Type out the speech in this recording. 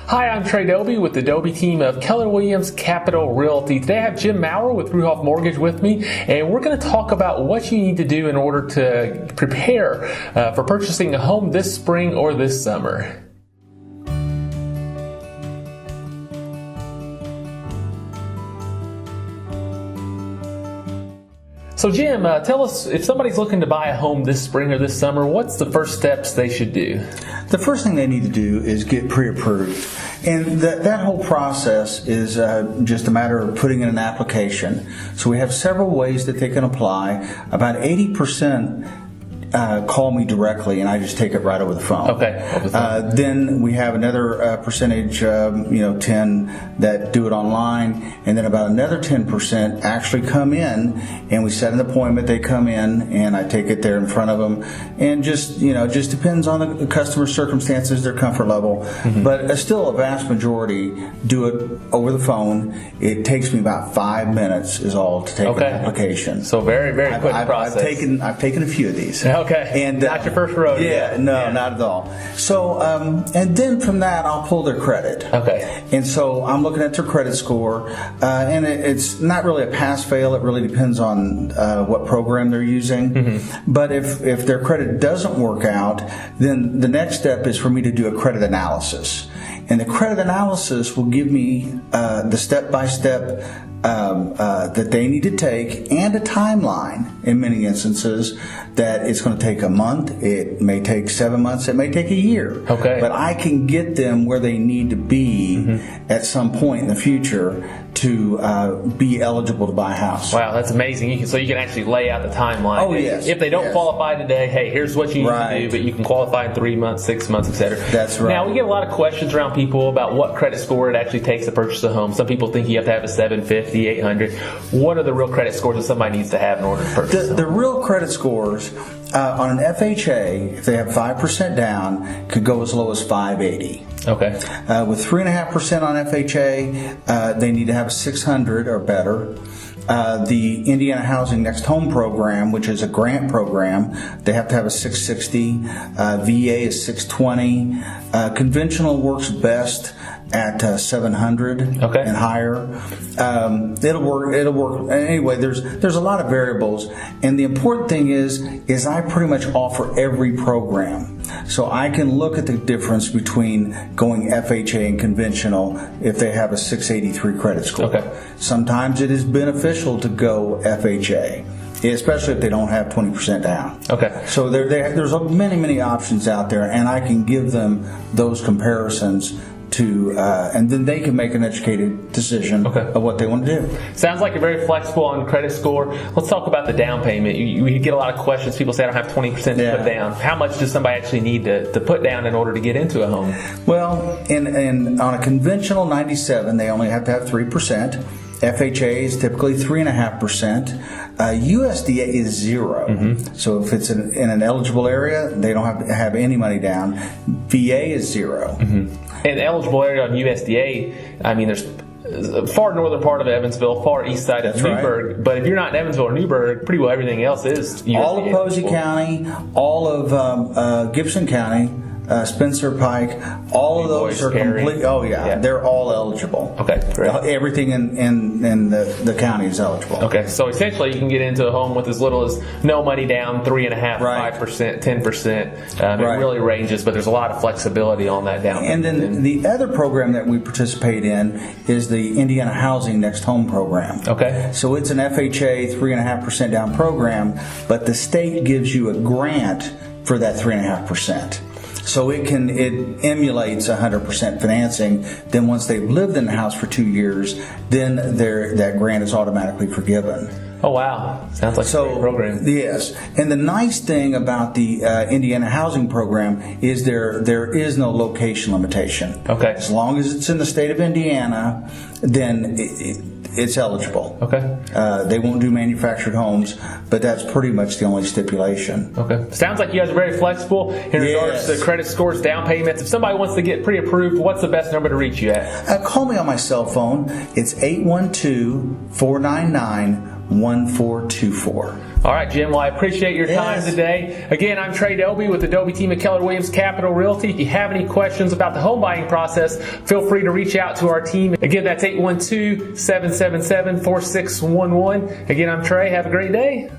Hi, I'm Trae Dauby with the Dauby team of Keller Williams Capital Realty. Today I have Jim Maurer with Ruoff Mortgage with me, and we're going to talk about what you need to do in order to prepare for purchasing a home this spring or this summer. So Jim, tell us, if somebody's looking to buy a home this spring or this summer, what's the first steps they should do? The first thing they need to do is get pre-approved. And that whole process is just a matter of putting in an application. So we have several ways that they can apply. About 80% call me directly, and I just take it right over the phone. Okay. Then we have another percentage, 10 that do it online, and then about another 10% actually come in, and we set an appointment. They come in, and I take it there in front of them, and just depends on the customer's circumstances, their comfort level. Mm-hmm. But still, a vast majority do it over the phone. It takes me about 5 minutes is all to take an application. So very, very quick process. I've taken a few of these. Okay. And not your first rodeo. Yeah, no, not at all. So, and then from that, I'll pull their credit. Okay. And so I'm looking at their credit score, and it's not really a pass-fail. It really depends on what program they're using. Mm-hmm. But if their credit doesn't work out, then the next step is for me to do a credit analysis. And the credit analysis will give me the step-by-step that they need to take, and a timeline in many instances that it's going to take a month, it may take 7 months, it may take a year. Okay. But I can get them where they need to be at some point in the future to be eligible to buy a house. Wow, that's amazing. So you can actually lay out the timeline. Oh, yes. If they don't qualify today, hey, here's what you need to do, but you can qualify in 3 months, 6 months, etc. That's right. Now, we get a lot of questions around people about what credit score it actually takes to purchase a home. Some people think you have to have a 750, 800. What are the real credit scores that somebody needs to have in order to purchase a home? The real credit scores on an FHA, if they have 5% down, could go as low as 580. Okay. With 3.5% on FHA, they need to have a 600 or better. The Indiana Housing Next Home program, which is a grant program, they have to have a 660. VA is 620. Conventional works best at 700 and higher. It'll work. Anyway, there's a lot of variables, and the important thing is I pretty much offer every program. So I can look at the difference between going FHA and conventional if they have a 683 credit score. Okay. Sometimes it is beneficial to go FHA, especially if they don't have 20% down. Okay. So there's many options out there, and I can give them those comparisons and then they can make an educated decision of what they want to do. Sounds like you're very flexible on credit score. Let's talk about the down payment. You get a lot of questions. People say I don't have 20% to put down. How much does somebody actually need to put down in order to get into a home? Well, on a conventional 97, they only have to have 3%. FHA is typically 3.5%. USDA is 0. Mm-hmm. So if it's in an eligible area, they don't have to have any money down. VA is 0. Mm-hmm. And eligible area on USDA, I mean, there's far northern part of Evansville, far east side of Newburgh. Right. But if you're not in Evansville or Newburgh, pretty well everything else is USDA. All of Posey County, all of Gibson County, Spencer Pike, all of those are complete. Oh yeah, they're all eligible. Okay, great. Everything in the county is eligible. Okay, so essentially you can get into a home with as little as no money down, 3.5%, right. 5%, 10%. It really ranges, but there's a lot of flexibility on that down. And then the other program that we participate in is the Indiana Housing Next Home program. Okay. So it's an FHA 3.5% down program, but the state gives you a grant for that 3.5%. So it emulates 100% financing. Then once they've lived in the house for 2 years, then that grant is automatically forgiven. Oh wow! Sounds like a great program. Yes, and the nice thing about the Indiana Housing Program is there is no location limitation. Okay. As long as it's in the state of Indiana, then it's eligible. Okay. They won't do manufactured homes, but that's pretty much the only stipulation. Okay. Sounds like you guys are very flexible in regards to credit scores, down payments. If somebody wants to get pre-approved, what's the best number to reach you at? Call me on my cell phone. It's 812-499-1424. All right, Jim. Well, I appreciate your time today. Again, I'm Trae Dauby with the Dauby team at Keller Williams Capital Realty. If you have any questions about the home buying process, feel free to reach out to our team. Again, that's 812-777-4611. Again, I'm Trae. Have a great day.